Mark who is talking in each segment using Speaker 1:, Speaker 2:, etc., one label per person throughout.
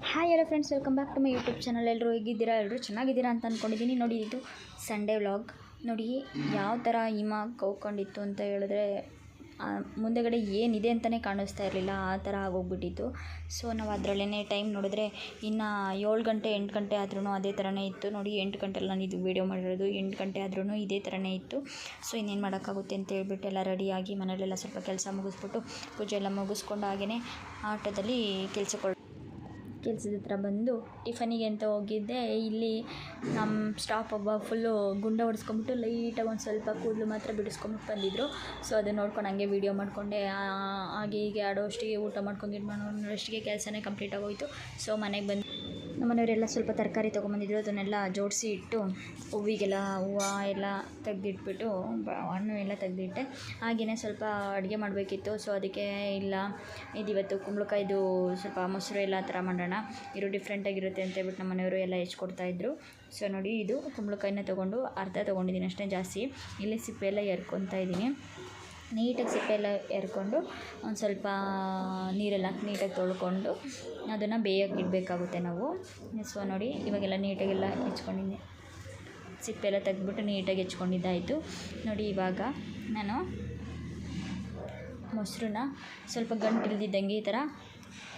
Speaker 1: Hi ಎಲ್ಲ friends, welcome back to my YouTube channel. ಎಲ್ಲರೂ ಹೇಗಿದ್ದೀರಾ? ಎಲ್ಲರೂ ಚೆನ್ನಾಗಿದ್ದೀರಾ ಅಂತ ಅಂದ್ಕೊಂಡಿದ್ದೀನಿ. ನೋಡಿ, ಇದು ಸಂಡೇ ವ್ಲಾಗ್. ನೋಡಿ ಯಾವ ಥರ ಹಿಮ ಕವ್ಕೊಂಡಿತ್ತು ಅಂತ ಹೇಳಿದ್ರೆ ಮುಂದೆಗಡೆ ಏನಿದೆ ಅಂತಲೇ ಕಾಣಿಸ್ತಾ ಇರಲಿಲ್ಲ, ಆ ಥರ ಆಗೋಗ್ಬಿಟ್ಟಿತ್ತು. ಸೊ ನಾವು ಅದರಲ್ಲೇ ಟೈಮ್ ನೋಡಿದ್ರೆ ಇನ್ನು 7 ಗಂಟೆ 8 ಗಂಟೆ ಆದ್ರೂ ಅದೇ ಥರನೇ ಇತ್ತು. ನೋಡಿ 8 ಗಂಟೆಲಿ ನಾನು ಇದು ವೀಡಿಯೋ ಮಾಡಿರೋದು, 8 ಗಂಟೆ ಆದ್ರೂ ಇದೇ ಥರನೇ ಇತ್ತು. ಸೊ ಇನ್ನೇನು ಮಾಡೋಕ್ಕಾಗುತ್ತೆ ಅಂತ ಹೇಳ್ಬಿಟ್ಟು ಎಲ್ಲ ರೆಡಿಯಾಗಿ ಮನೆಯಲ್ಲೆಲ್ಲ ಸ್ವಲ್ಪ ಕೆಲಸ ಮುಗಿಸ್ಬಿಟ್ಟು ಪೂಜೆ ಎಲ್ಲ ಮುಗಿಸ್ಕೊಂಡು ಹಾಗೆಯೇ ಆಟೋದಲ್ಲಿ ಕೆಲಸದ ಹತ್ರ ಬಂದು ಟಿಫನಿಗೆ ಅಂತ ಹೋಗಿದ್ದೆ. ಇಲ್ಲಿ ನಮ್ಮ ಸ್ಟಾಫ್ ಒಬ್ಬ ಫುಲ್ಲು ಗುಂಡ ಹೊಡೆಸ್ಕೊಂಬಿಟ್ಟು ಲೈಟಾಗಿ ಒಂದು ಸ್ವಲ್ಪ ಕೂದಲು ಮಾತ್ರ ಬಿಡಿಸ್ಕೊಂಬಿಟ್ಟು ಬಂದಿದ್ದರು. ಸೊ ಅದನ್ನು ನೋಡ್ಕೊಂಡು ಹಂಗೆ ವೀಡಿಯೋ ಮಾಡಿಕೊಂಡೆ. ಹಾಗೆ ಹೀಗೆ ಆಡೋ ಅಷ್ಟಿಗೆ ಊಟ ಮಾಡ್ಕೊಂಡು ಇದು ಮಾಡೋಷ್ಟಕ್ಕೆ ಕೆಲಸನೇ ಕಂಪ್ಲೀಟ್ ಆಗೋಯಿತು. ಸೊ ಮನೆಗೆ ಬಂದು ನಮ್ಮನೆಯವರೆಲ್ಲ ಸ್ವಲ್ಪ ತರಕಾರಿ ತೊಗೊಂಬಂದಿದ್ರು, ಅದನ್ನೆಲ್ಲ ಜೋಡಿಸಿ ಇಟ್ಟು ಹೂವಿಗೆಲ್ಲ ಹೂವು ಎಲ್ಲ ತೆಗೆದಿಟ್ಬಿಟ್ಟು ಹಣ್ಣು ಎಲ್ಲ ತೆಗೆದಿಟ್ಟೆ. ಹಾಗೆಯೇ ಸ್ವಲ್ಪ ಅಡುಗೆ ಮಾಡಬೇಕಿತ್ತು. ಸೊ ಅದಕ್ಕೆ ಇವತ್ತು ಕುಂಬಳಕಾಯಿದು ಸ್ವಲ್ಪ ಮೊಸರು ಎಲ್ಲ ಥರ ಮಾಡೋಣ, ಇರೋ ಡಿಫ್ರೆಂಟಾಗಿರುತ್ತೆ ಅಂತ ಹೇಳ್ಬಿಟ್ಟು ನಮ್ಮ ಮನೆಯವರು ಎಲ್ಲ ಹೆಚ್ಚಿಕೊಡ್ತಾಯಿದ್ರು. ಸೊ ನೋಡಿ, ಇದು ಕುಂಬಳಕಾಯಿನ ತೊಗೊಂಡು ಅರ್ಧ ತೊಗೊಂಡಿದ್ದೀನಿ ಅಷ್ಟೇ, ಜಾಸ್ತಿ. ಇಲ್ಲಿ ಸಿಪ್ಪೆ ಎಲ್ಲ ಎರ್ಕೊತಾ ಇದ್ದೀನಿ. ನೀಟಾಗಿ ಸಿಪ್ಪೆ ಎಲ್ಲ ಎರ್ಕೊಂಡು ಒಂದು ಸ್ವಲ್ಪ ನೀರೆಲ್ಲ ನೀಟಾಗಿ ತೊಳ್ಕೊಂಡು ಅದನ್ನು ಬೇಯಕ್ಕೆ ಇಡಬೇಕಾಗುತ್ತೆ ನಾವು. ಸೊ ನೋಡಿ, ಇವಾಗೆಲ್ಲ ನೀಟಾಗೆಲ್ಲ ಹೆಚ್ಕೊಂಡಿದ್ದೀನಿ, ಸಿಪ್ಪೆ ಎಲ್ಲ ತೆಗೆದ್ಬಿಟ್ಟು ನೀಟಾಗಿ ಹೆಚ್ಕೊಂಡಿದ್ದಾಯಿತು. ನೋಡಿ, ಇವಾಗ ನಾನು ಮೊಸರನ್ನ ಸ್ವಲ್ಪ ಗಂಟು ಇಲ್ದಿದ್ದಂಗೆ ಈ ಥರ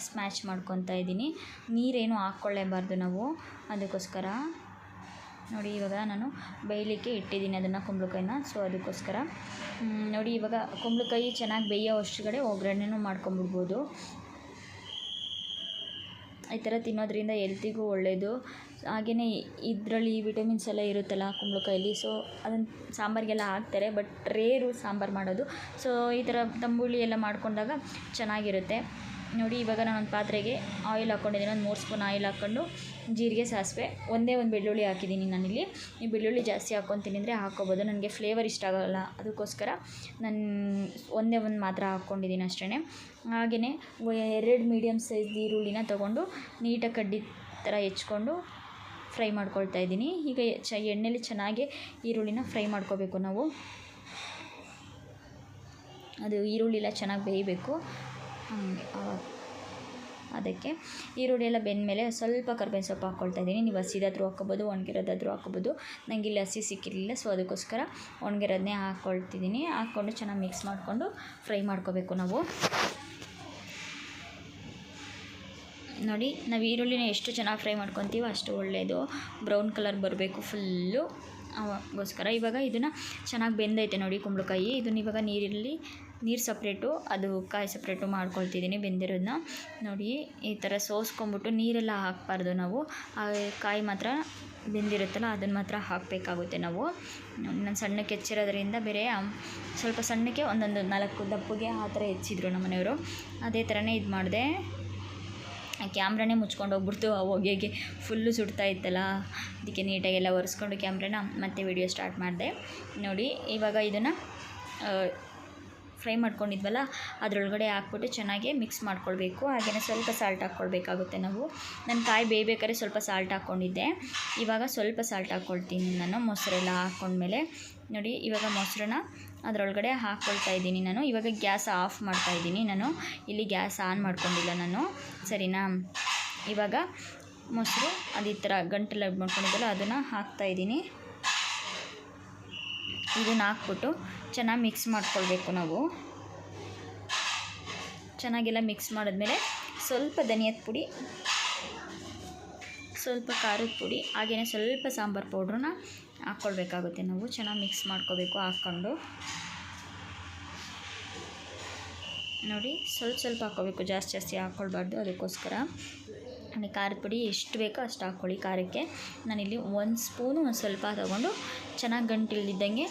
Speaker 1: ಸ್ಮ್ಯಾಶ್ ಮಾಡ್ಕೊತಾ ಇದ್ದೀನಿ. ನೀರೇನು ಹಾಕ್ಕೊಳ್ಳೇಬಾರ್ದು ನಾವು, ಅದಕ್ಕೋಸ್ಕರ. ನೋಡಿ, ಇವಾಗ ನಾನು ಬೇಯಲಿಕ್ಕೆ ಇಟ್ಟಿದ್ದೀನಿ ಅದನ್ನು, ಕುಂಬಳಕಾಯಿನ. ಸೊ ಅದಕ್ಕೋಸ್ಕರ ನೋಡಿ, ಇವಾಗ ಕುಂಬಳಕಾಯಿ ಚೆನ್ನಾಗಿ ಬೇಯೋ ಅಷ್ಟುಗಡೆ ಒಗ್ಗರಣೆನೂ ಮಾಡ್ಕೊಂಬಿಡ್ಬೋದು. ಈ ಥರ ತಿನ್ನೋದ್ರಿಂದ ಎಲ್ತಿಗೂ ಒಳ್ಳೆಯದು. ಹಾಗೆಯೇ ಇದರಲ್ಲಿ ವಿಟಮಿನ್ಸ್ ಎಲ್ಲ ಇರುತ್ತಲ್ಲ ಕುಂಬಳಕಾಯಲ್ಲಿ. ಸೊ ಅದನ್ನು ಸಾಂಬಾರಿಗೆಲ್ಲ ಹಾಕ್ತಾರೆ, ಬಟ್ ರೇರು ಸಾಂಬಾರು ಮಾಡೋದು. ಸೊ ಈ ಥರ ತಂಬುಳಿ ಎಲ್ಲ ಮಾಡ್ಕೊಂಡಾಗ ಚೆನ್ನಾಗಿರುತ್ತೆ. ನೋಡಿ, ಇವಾಗ ನಾನೊಂದು ಪಾತ್ರೆಗೆ ಆಯಿಲ್ ಹಾಕ್ಕೊಂಡಿದ್ದೀನಿ. ಒಂದು 3 ಸ್ಪೂನ್ ಆಯಿಲ್ ಹಾಕ್ಕೊಂಡು ಜೀರಿಗೆ, ಸಾಸಿವೆ, ಒಂದೇ ಒಂದು ಬೆಳ್ಳುಳ್ಳಿ ಹಾಕಿದ್ದೀನಿ ನಾನಿಲ್ಲಿ. ಈ ಬೆಳ್ಳುಳ್ಳಿ ಜಾಸ್ತಿ ಹಾಕ್ಕೊತೀನಿ ಅಂದರೆ ಹಾಕ್ಕೊಬೋದು, ನನಗೆ ಫ್ಲೇವರ್ ಇಷ್ಟ ಆಗೋಲ್ಲ, ಅದಕ್ಕೋಸ್ಕರ ನಾನು ಒಂದೇ ಒಂದು ಮಾತ್ರ ಹಾಕ್ಕೊಂಡಿದ್ದೀನಿ ಅಷ್ಟೇ. ಹಾಗೆಯೇ 2 ಮೀಡಿಯಮ್ ಸೈಜ್ ಈರುಳ್ಳಿನ ತೊಗೊಂಡು ನೀಟಾಗಿ ಕಡ್ಡಿ ಥರ ಹೆಚ್ಕೊಂಡು ಫ್ರೈ ಮಾಡ್ಕೊಳ್ತಾ ಇದ್ದೀನಿ. ಈಗ ಎಣ್ಣೆಲಿ ಚೆನ್ನಾಗಿ ಈರುಳ್ಳಿನ ಫ್ರೈ ಮಾಡ್ಕೋಬೇಕು ನಾವು. ಅದು ಈರುಳ್ಳಿ ಎಲ್ಲ ಚೆನ್ನಾಗಿ ಬೇಯಬೇಕು. ಅದಕ್ಕೆ ಈರುಳ್ಳಿ ಎಲ್ಲ ಬೆಂದಮೇಲೆ ಸ್ವಲ್ಪ ಕರ್ಬೇವಿನ ಸೊಪ್ಪು ಹಾಕ್ಕೊಳ್ತಾ ಇದ್ದೀನಿ. ನೀವು ಹಸಿದಾದ್ರೂ ಹಾಕ್ಕೊಬೋದು, ಒಣಗಿರೋದಾದ್ರೂ ಹಾಕ್ಕೊಬೋದು. ನನಗೆ ಇಲ್ಲಿ ಹಸಿ ಸಿಕ್ಕಿರಲಿಲ್ಲ, ಸೊ ಅದಕ್ಕೋಸ್ಕರ ಒಣಗಿರೋದನ್ನೇ ಹಾಕ್ಕೊಳ್ತಿದ್ದೀನಿ. ಹಾಕ್ಕೊಂಡು ಚೆನ್ನಾಗಿ ಮಿಕ್ಸ್ ಮಾಡಿಕೊಂಡು ಫ್ರೈ ಮಾಡ್ಕೋಬೇಕು ನಾವು. ನೋಡಿ, ನಾವು ಈರುಳ್ಳಿನ ಎಷ್ಟು ಚೆನ್ನಾಗಿ ಫ್ರೈ ಮಾಡ್ಕೊತೀವೋ ಅಷ್ಟು ಒಳ್ಳೆಯದು. ಬ್ರೌನ್ ಕಲರ್ ಬರಬೇಕು ಫುಲ್ಲು, ಅವಾಗೋಸ್ಕರ. ಇವಾಗ ಇದನ್ನು ಚೆನ್ನಾಗಿ ಬೆಂದೈತೆ ನೋಡಿ ಕುಂಬಳಕಾಯಿ. ಇದನ್ನು ಇವಾಗ ನೀರು ಸಪ್ರೇಟು, ಅದು ಕಾಯಿ ಸಪ್ರೇಟು ಮಾಡ್ಕೊಳ್ತಿದ್ದೀನಿ ಬೆಂದಿರೋದನ್ನ. ನೋಡಿ, ಈ ಥರ ಸೋಸ್ಕೊಂಬಿಟ್ಟು ನೀರೆಲ್ಲ ಹಾಕಬಾರ್ದು ನಾವು, ಕಾಯಿ ಮಾತ್ರ ಬೆಂದಿರುತ್ತಲ್ಲ ಅದನ್ನು ಮಾತ್ರ ಹಾಕಬೇಕಾಗುತ್ತೆ ನಾವು. ನಾನು ಸಣ್ಣಕ್ಕೆ ಹೆಚ್ಚಿರೋದ್ರಿಂದ ಬೇರೆ ಸ್ವಲ್ಪ ಸಣ್ಣಕ್ಕೆ ಒಂದೊಂದು 4 ದಪ್ಪಗೆ ಆ ಥರ ಹೆಚ್ಚಿದ್ರು ನಮ್ಮ ಮನೆಯವರು. ಅದೇ ಥರನೇ ಇದು ಮಾಡಿದೆ. ಕ್ಯಾಮ್ರಾನೇ ಮುಚ್ಕೊಂಡು ಹೋಗ್ಬಿಡ್ತು, ಆ ಹೊಗೆಗೆ ಫುಲ್ಲು ಸುಡ್ತಾ ಇತ್ತಲ್ಲ, ಅದಕ್ಕೆ ನೀಟಾಗೆಲ್ಲ ಒರೆಸ್ಕೊಂಡು ಕ್ಯಾಮ್ರಾನ ಮತ್ತೆ ವಿಡಿಯೋ ಸ್ಟಾರ್ಟ್ ಮಾಡಿದೆ. ನೋಡಿ, ಇವಾಗ ಇದನ್ನು ಫ್ರೈ ಮಾಡ್ಕೊಂಡಿದ್ವಲ್ಲ ಅದರೊಳಗಡೆ ಹಾಕ್ಬಿಟ್ಟು ಚೆನ್ನಾಗಿ ಮಿಕ್ಸ್ ಮಾಡ್ಕೊಳ್ಬೇಕು. ಹಾಗೆಯೇ ಸ್ವಲ್ಪ ಸಾಲ್ಟ್ ಹಾಕ್ಕೊಳ್ಬೇಕಾಗುತ್ತೆ ನಾವು. ನಾನು ಕಾಯಿ ಬೇಯಬೇಕಾದ್ರೆ ಸ್ವಲ್ಪ ಸಾಲ್ಟ್ ಹಾಕ್ಕೊಂಡಿದ್ದೆ, ಇವಾಗ ಸ್ವಲ್ಪ ಸಾಲ್ಟ್ ಹಾಕ್ಕೊಳ್ತೀನಿ ನಾನು ಮೊಸರೆಲ್ಲ ಹಾಕ್ಕೊಂಡ್ಮೇಲೆ. ನೋಡಿ, ಇವಾಗ ಮೊಸರನ್ನ ಅದರೊಳಗಡೆ ಹಾಕ್ಕೊಳ್ತಾ ಇದ್ದೀನಿ ನಾನು. ಇವಾಗ ಗ್ಯಾಸ್ ಆಫ್ ಮಾಡ್ತಾಯಿದ್ದೀನಿ ನಾನು, ಇಲ್ಲಿ ಗ್ಯಾಸ್ ಆನ್ ಮಾಡ್ಕೊಂಡಿಲ್ಲ ನಾನು, ಸರಿನಾ? ಇವಾಗ ಮೊಸರು ಅದು ಈ ಥರ ಗಂಟೆಲ್ಲ ಮಾಡ್ಕೊಂಡಿದ್ದಲ್ಲ ಅದನ್ನು ಹಾಕ್ತಾಯಿದ್ದೀನಿ. ಇದನ್ನು ಹಾಕ್ಬಿಟ್ಟು ಚೆನ್ನಾಗಿ ಮಿಕ್ಸ್ ಮಾಡ್ಕೊಳ್ಬೇಕು ನಾವು. ಚೆನ್ನಾಗೆಲ್ಲ ಮಿಕ್ಸ್ ಮಾಡಿದ್ಮೇಲೆ ಸ್ವಲ್ಪ ಧನಿಯದ ಪುಡಿ, ಸ್ವಲ್ಪ ಖಾರದ ಪುಡಿ, ಹಾಗೆಯೇ ಸ್ವಲ್ಪ ಸಾಂಬಾರು ಪೌಡ್ರನ್ನ ಹಾಕ್ಕೊಳ್ಬೇಕಾಗುತ್ತೆ ನಾವು. ಚೆನ್ನಾಗಿ ಮಿಕ್ಸ್ ಮಾಡ್ಕೋಬೇಕು ಹಾಕ್ಕೊಂಡು. ನೋಡಿ, ಸ್ವಲ್ಪ ಹಾಕ್ಕೋಬೇಕು, ಜಾಸ್ತಿ ಹಾಕ್ಕೊಳ್ಬಾರ್ದು, ಅದಕ್ಕೋಸ್ಕರ. ಖಾರದ ಪುಡಿ ಎಷ್ಟು ಬೇಕೋ ಅಷ್ಟು ಹಾಕ್ಕೊಳ್ಳಿ ಖಾರಕ್ಕೆ. ನಾನಿಲ್ಲಿ 1 ಸ್ಪೂನು ಒಂದು ಸ್ವಲ್ಪ ತೊಗೊಂಡು ಚೆನ್ನಾಗಿ ಗಂಟಿಲ್ದಿದ್ದಂಗೆ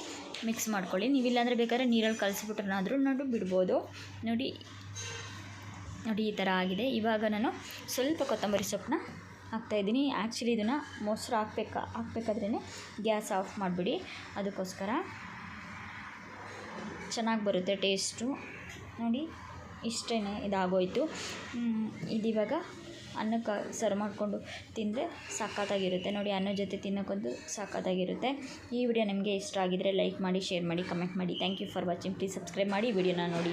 Speaker 1: ಮಿಕ್ಸ್ ಮಾಡ್ಕೊಳ್ಳಿ. ನೀವಿಲ್ಲಾಂದರೆ ಬೇಕಾದ್ರೆ ನೀರಲ್ಲಿ ಕಲಸಿಬಿಟ್ರನ್ನಾದ್ರೂ ಬಿಡ್ಬೋದು. ನೋಡಿ, ಈ ಥರ ಆಗಿದೆ. ಇವಾಗ ನಾನು ಸ್ವಲ್ಪ ಕೊತ್ತಂಬರಿ ಸೊಪ್ಪನ್ನ ಹಾಕ್ತಾಯಿದ್ದೀನಿ. ಆ್ಯಕ್ಚುಲಿ ಇದನ್ನು ಮೊಸರು ಹಾಕ್ಬೇಕಾದ್ರೇ ಗ್ಯಾಸ್ ಆಫ್ ಮಾಡಿಬಿಡಿ, ಅದಕ್ಕೋಸ್ಕರ ಚೆನ್ನಾಗಿ ಬರುತ್ತೆ ಟೇಸ್ಟು. ನೋಡಿ, ಇಷ್ಟೇ, ಇದಾಗೋಯಿತು. ಇದಿವಾಗ ಅನ್ನಕ್ಕೆ ಸರ್ವ್ ಮಾಡಿಕೊಂಡು ತಿಂದರೆ ಸಖತ್ತಾಗಿರುತ್ತೆ. ನೋಡಿ, ಅನ್ನದ ಜೊತೆ ತಿನ್ನೋಕ್ಕಂತೂ ಸಖತ್ತಾಗಿರುತ್ತೆ. ಈ ವಿಡಿಯೋ ನಿಮಗೆ ಇಷ್ಟ ಆಗಿದರೆ ಲೈಕ್ ಮಾಡಿ, ಶೇರ್ ಮಾಡಿ, ಕಮೆಂಟ್ ಮಾಡಿ. Thank you for watching. Please subscribe ಮಾಡಿ, ವಿಡಿಯೋನ ನೋಡಿ.